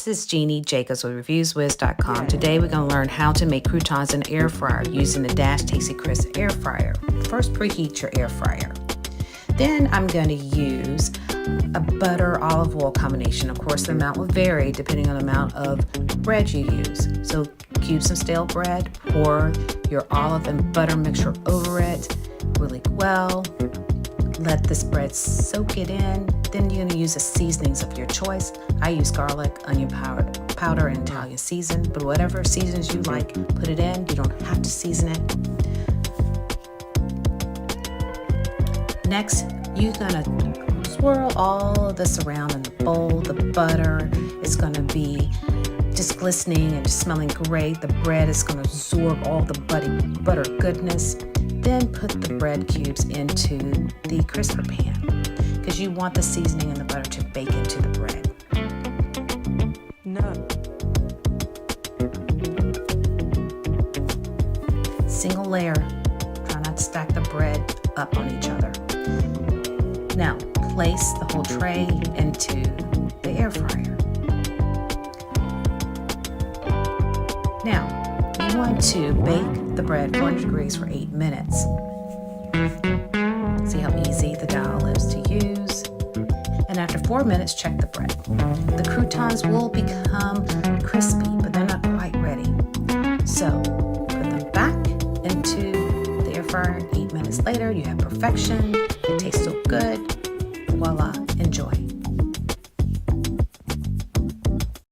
this is Jeannie Jacobs with ReviewsWiz.com. Today we're going to learn how to make croutons in air fryer using the Dash Tasty Crisp air fryer. First, preheat your air fryer. Then I'm going to use a butter olive oil combination. Of course, the amount will vary depending on the amount of bread you use. So cube some stale bread, pour your olive and butter mixture over it really well. Let this bread soak it in. Then you're going to use the seasonings of your choice. I use garlic, onion powder, and Italian season, but whatever seasons you like, put it in. You don't have to season it. Next, you're going to swirl all of this around in the bowl. The butter is going to be just glistening and just smelling great. The bread is going to absorb all the butter goodness. Then put the bread cubes into the crisper pan because you want the seasoning and the butter to bake into the bread. Single layer. Try not to stack the bread up on each other. Now, place the whole tray into the air fryer. Now, you want to bake the bread 400 degrees for 8 minutes. See how easy the dial is to use. And after 4 minutes, check the bread. The croutons will become crispy, but they're not quite ready. So put them back into the air fryer. 8 minutes later, you have perfection. It tastes so good. Voila, enjoy.